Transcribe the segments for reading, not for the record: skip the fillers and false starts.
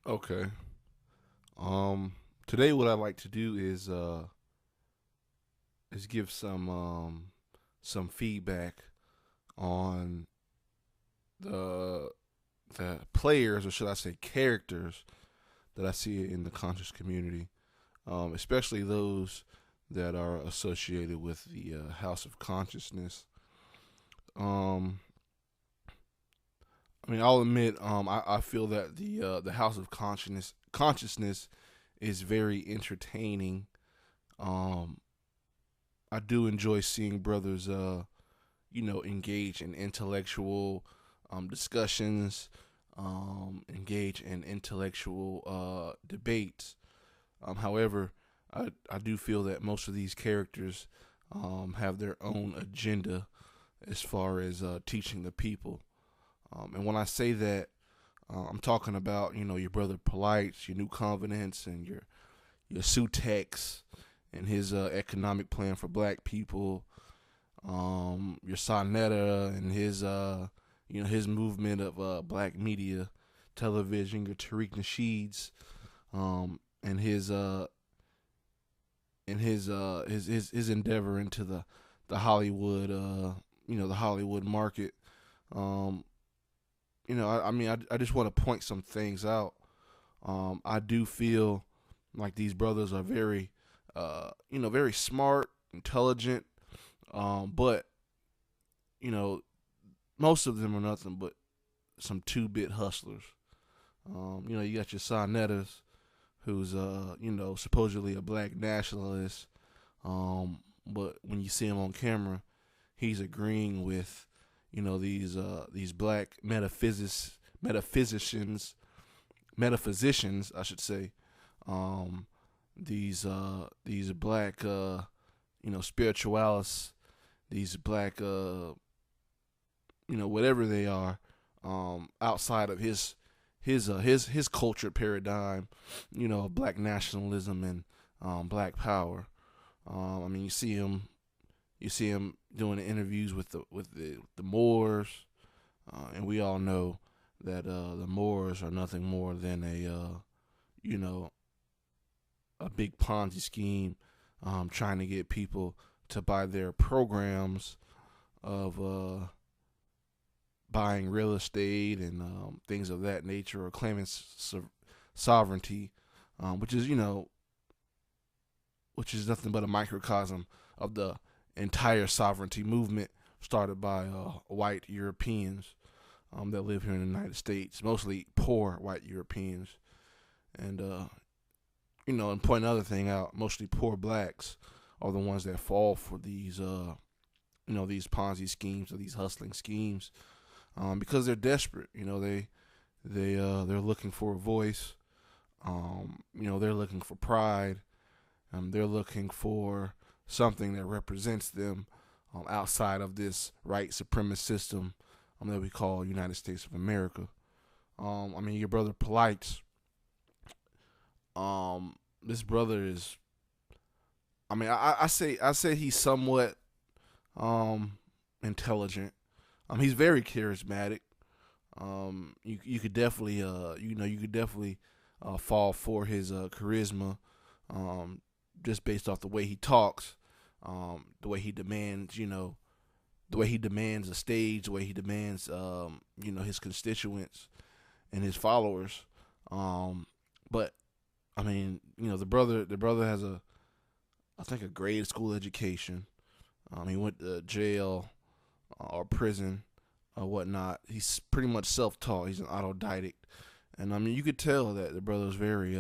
Okay. Um, Today what I'd like to do is give some feedback on the the players, or should I say characters, that I see in the conscious community, especially those that are associated with the House of Consciousness. Um, I mean, I'll admit, I feel that the House of Consciousness is very entertaining. Um, I do enjoy seeing brothers, engage in intellectual discussions, engage in intellectual debates. However, I do feel that most of these characters have their own agenda as far as teaching the people. And when I say that, I'm talking about your brother Polites, your New Covenants, and your Sutex, and his economic plan for Black people. Your Sonetta and his movement of Black media, television. Your Tariq Nasheed's, and his endeavor into the Hollywood the Hollywood market. Um, I just want to point some things out. I do feel like these brothers are very, very smart, intelligent, but you know, most of them are nothing but some two-bit hustlers. You got your Sonettas, who's supposedly a black nationalist, but when you see him on camera, he's agreeing with these black metaphysicians, I should say, um, these black spiritualists, these black whatever they are, outside of his culture paradigm, black nationalism and black power. I mean, you see him doing interviews with the Moors, and we all know that the Moors are nothing more than you know a big Ponzi scheme, trying to get people to buy their programs of buying real estate and things of that nature, or claiming sovereignty, which is nothing but a microcosm of the entire sovereignty movement started by white Europeans that live here in the United States, mostly poor white Europeans, and and point another thing out, mostly poor blacks are the ones that fall for these Ponzi schemes or these hustling schemes, because they're desperate. They're looking for a voice. They're looking for pride. They're looking for something that represents them, outside of this right supremacist system that we call United States of America. I mean, your brother Polites. This brother is. I mean, I say he's somewhat um, intelligent. He's very charismatic. You could definitely fall for his charisma, just based off the way he talks, the way he demands a stage, the way he demands his constituents and his followers. But I mean, the brother has I think a grade school education. He went to jail or prison or whatnot. He's pretty much self-taught. He's an autodidact, and I mean, you could tell that the brother's very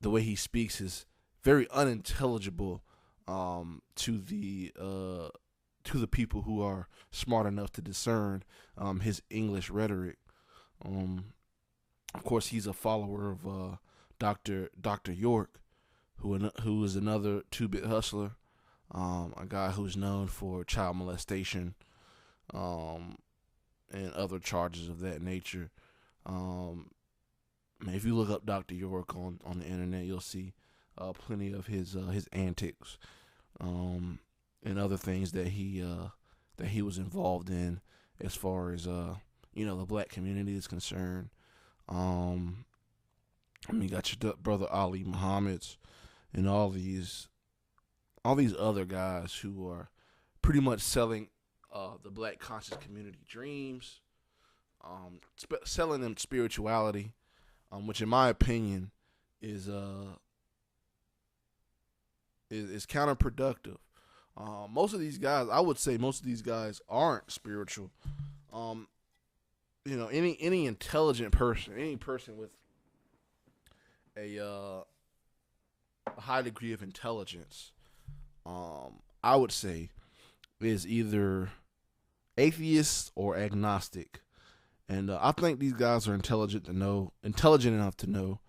the way he speaks is very unintelligible, to the people who are smart enough to discern his English rhetoric. Um, of course, he's a follower of Doctor York, who is another two-bit hustler, a guy who's known for child molestation, um, and other charges of that nature. Um, Man, if you look up Doctor York on the internet, you'll see plenty of his antics, um, and other things that he was involved in, as far as the black community is concerned. I mean, you got your brother Ali Muhammad's and all these other guys who are pretty much selling the black conscious community dreams, selling them spirituality, which in my opinion is is counterproductive. Most of these guys, I would say, most of these guys aren't spiritual. Um, any intelligent person, any person with a high degree of intelligence, I would say, is either atheist or agnostic. And I think these guys are intelligent enough to know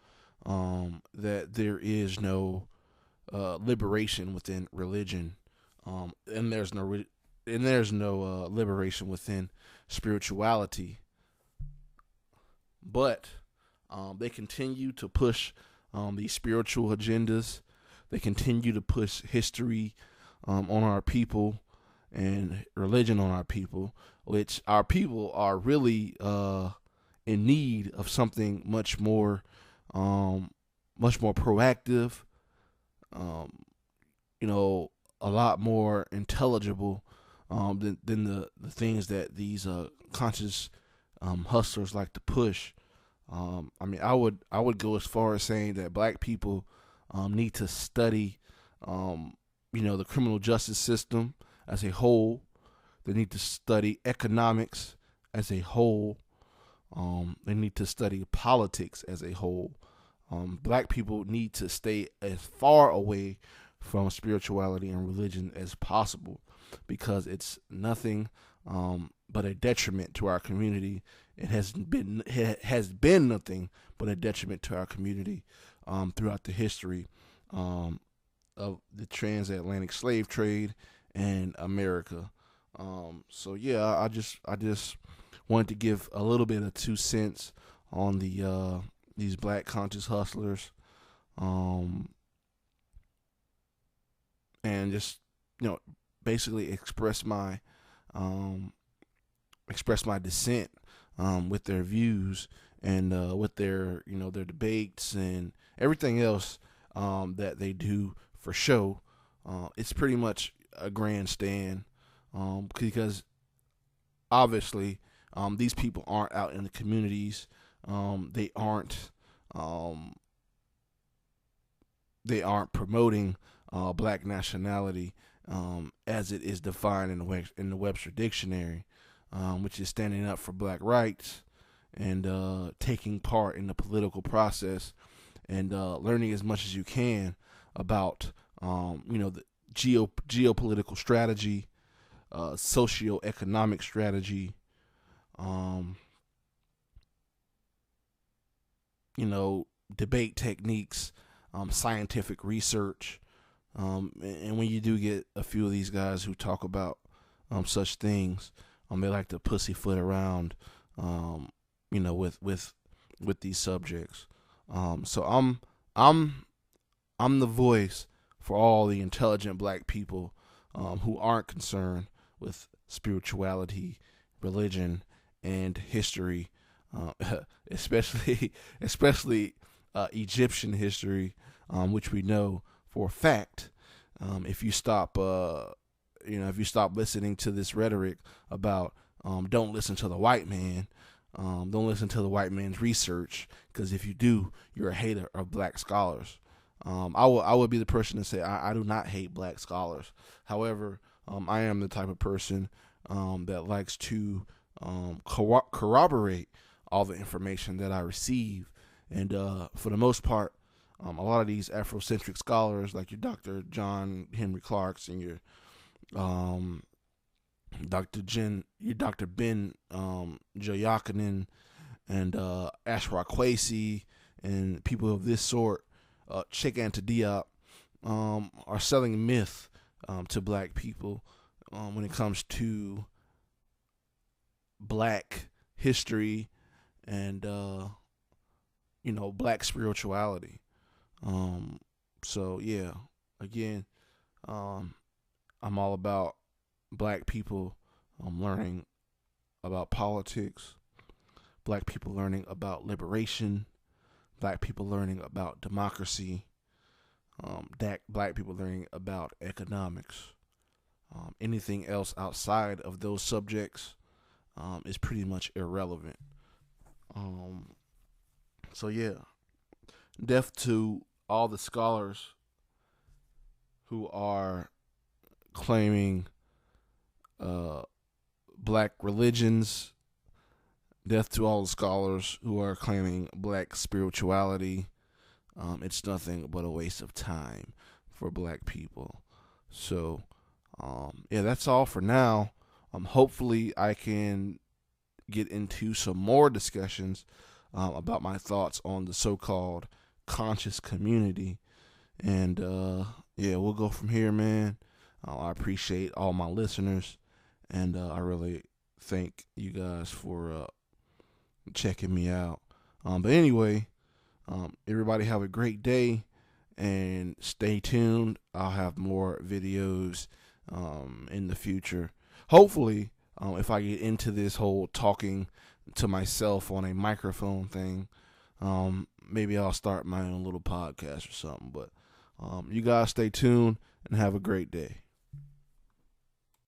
that there is no liberation within religion, and there's no liberation within spirituality. But they continue to push these spiritual agendas. They continue to push history on our people and religion on our people, which our people are really in need of something much more proactive, um, a lot more intelligible than the things that these conscious hustlers like to push. I mean, I would go as far as saying that black people need to study, the criminal justice system as a whole. They need to study economics as a whole. They need to study politics as a whole. Black people need to stay as far away from spirituality and religion as possible because it's nothing but a detriment to our community. It has been nothing but a detriment to our community throughout the history of the transatlantic slave trade and America. So yeah, I just wanted to give a little bit of 2 cents on these black conscious hustlers, and just basically express my dissent with their views and with their debates and everything else that they do for show. It's pretty much a grandstand because obviously these people aren't out in the communities. They aren't promoting black nationality as it is defined in the Webster Dictionary, which is standing up for black rights and taking part in the political process and learning as much as you can about the geopolitical strategy, socioeconomic strategy, um, debate techniques, scientific research. And when you do get a few of these guys who talk about such things, they like to pussyfoot around, with these subjects. So I'm the voice for all the intelligent black people who aren't concerned with spirituality, religion, and history, especially Egyptian history, which we know for a fact. If you stop, if you stop listening to this rhetoric about don't listen to the white man, don't listen to the white man's research, because if you do, you're a hater of black scholars. I would be the person to say I do not hate black scholars. However, I am the type of person that likes to corroborate all the information that I receive, and for the most part, a lot of these Afrocentric scholars, like your Dr. John Henry Clark's and your Dr. Ben Joyakanen and Ashraf Kwesi and people of this sort, Cheikh Anta Diop, are selling myth to black people when it comes to black history and black spirituality. So yeah, again, I'm all about black people learning about politics, black people learning about liberation, black people learning about democracy, black people learning about economics. Anything else outside of those subjects is pretty much irrelevant. So yeah, deaf to all the scholars who are claiming black religions, death to all the scholars who are claiming black spirituality. It's nothing but a waste of time for black people. So, yeah, that's all for now. Hopefully, I can get into some more discussions about my thoughts on the so-called conscious community. And, yeah, we'll go from here, man. I appreciate all my listeners. And I really thank you guys for checking me out. But anyway, everybody have a great day and stay tuned. I'll have more videos in the future. Hopefully, if I get into this whole talking to myself on a microphone thing, maybe I'll start my own little podcast or something. But you guys stay tuned and have a great day.